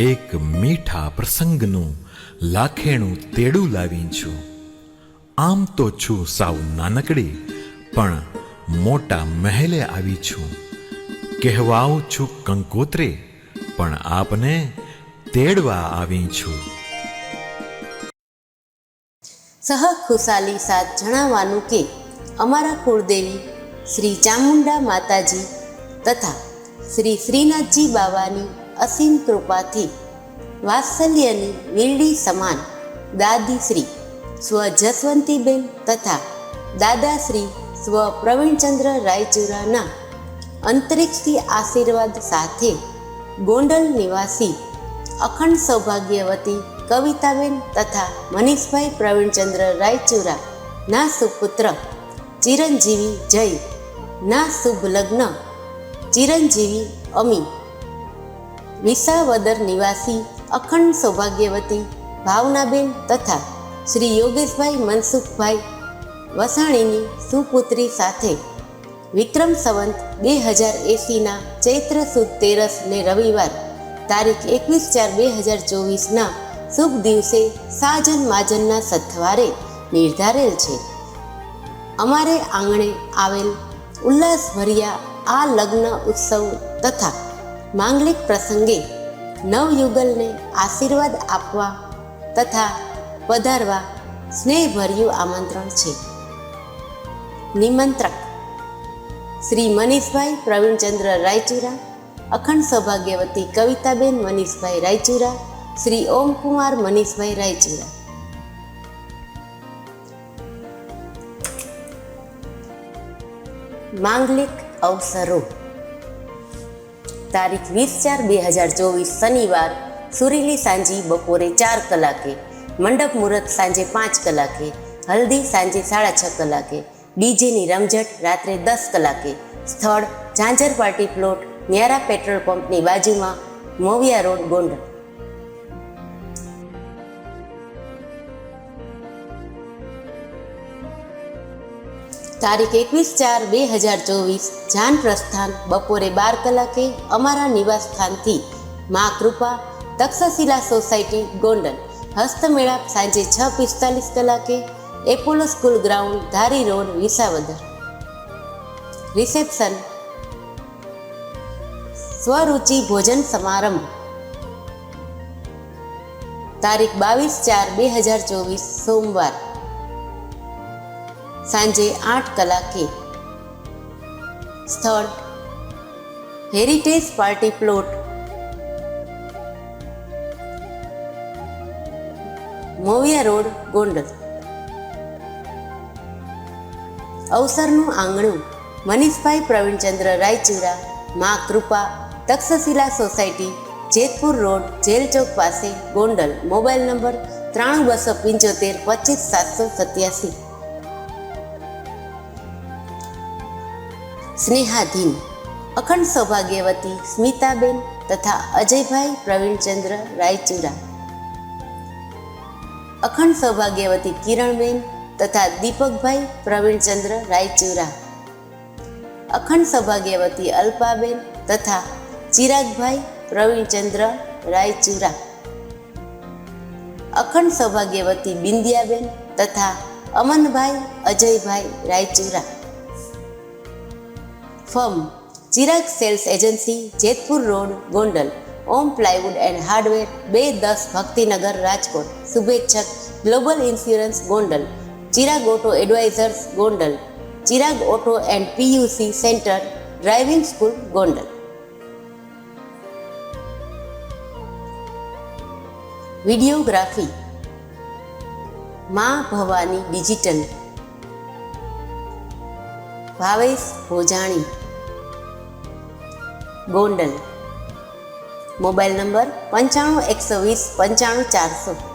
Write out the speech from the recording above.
એક મીઠા પ્રસંગનું લાખેણું તેડું લાવી છું. આમ તો છું સાવ નાનકડી, પણ મોટા મહેલે આવી છું. કહેવાઉં છું કંકોત્રે, પણ આપને તેડવા આવી છું. સહખુશાલી સાથ જણાવવાનું કે અમારા કુળદેવી શ્રી ચામુંડા માતાજી તથા શ્રી શ્રીનાથજી બાવાની અસીમ કૃપાથી વાત્સલ્યની વીરડી સમાન દાદી શ્રી સ્વ જસવંતીબેન તથા દાદા શ્રી સ્વ પ્રવીણચંદ્ર રાયચુરાના અંતરિક્ષથી આશીર્વાદ સાથે ગોંડલ નિવાસી અખંડ સૌભાગ્યવતી કવિતાબેન તથા મનીષભાઈ પ્રવીણચંદ્ર રાયચુરા ના સુપુત્ર ચિરંજીવી જય ના શુભ લગ્ન ચિરંજીવી અમી વિસાવદર નિવાસી અખંડ સૌભાગ્યવતી ભાવનાબેન તથા શ્રી યોગેશભાઈ મનસુખભાઈ વસાણીની સુપુત્રી સાથે વિક્રમ સંવંત 2080ના ચૈત્ર સુદ 13 ને રવિવાર તારીખ 21/4/2024ના શુભ દિવસે સાજન માજનના સથવારે નિર્ધારેલ છે. અમારે આંગણે આવેલ ઉલ્લાસભર્યા આ લગ્ન ઉત્સવ તથા માંગલિક પ્રસંગે નવયુગલને આશીર્વાદ આપવા તથા પધારવા સ્નેહભર્યું આમંત્રણ છે. નિમંત્રક શ્રી મનીષભાઈ પ્રવીણચંદ્ર રાયચુરા, અખંડ સૌભાગ્યવતી કવિતાબેન મનીષભાઈ રાયચુરા, શ્રી ઓમકુમાર મનીષભાઈ રાયચુરા. માંગલિક અવસરો તારીખ 20/4/2024 શનિવાર સુરીલી સાંજી બપોરે 4 કલાકે, મંડપ મુહૂર્ત સાંજે 5 કલાકે, હલ્દી સાંજે 6:30 કલાકે, ડીજેની રમઝટ રાત્રે 10 કલાકે. સ્થળ ઝાંઝર પાર્ટી પ્લોટ, ન્યારા પેટ્રોલ પંપની બાજુમાં, મોવિયા રોડ, ગોંડલ. તારીખ 21/4/2024 જાન પ્રસ્થાન બપોરે 12 કલાકે અમારા નિવાસ સ્થાનથી મા કૃપા તક્ષશિલા સોસાયટી, ગોંડલ. હસ્તમેળાપ સાંજે 6:45 કલાકે, Apollo school ground, Dhari road, Visavadar. Reception સ્વરૂચિ ભોજન સમારંભ તારીખ 22/4/2024 સોમવાર સાંજે 8 કલાકે. સ્થળ heritage party plot, Moviya road, Gondal. અવસરનું આંગણું Manishbhai Pravinchandra Raichura, Maa Krupa Takshashila society, Jetpur road, jail Chowk પાસે, ગોંડલ. Mobile number 9275 25787. સ્નેહાધીન અખંડ સૌભાગ્યવતી સ્મિતાબેન તથા અજયભાઈ પ્રવીણચંદ્ર રાયચુરા, અખંડ સૌભાગ્યવતી કિરણબેન તથા દીપકભાઈ પ્રવીણચંદ્ર રાયચુરા, અખંડ સૌભાગ્યવતી અલ્પાબેન તથા ચિરાગભાઈ પ્રવીણચંદ્ર રાયચુરા, અખંડ સૌભાગ્યવતી બિંદિયાબેન તથા Amanbhai Ajaybhai Raichura. Firm Chirag sales agency, Jetpur road, Gondal. Om plywood and hardware, 210 Bhaktinagar, Rajkot. શુભેચ્છક global insurance, Gondal. Chirag auto advisors, Gondal. Chirag auto and PUC centre, driving school, Gondal. Videography Maa Bhavani digital, Bhavesh Bhojani, Gondal. Mobile number 95 120 95 400.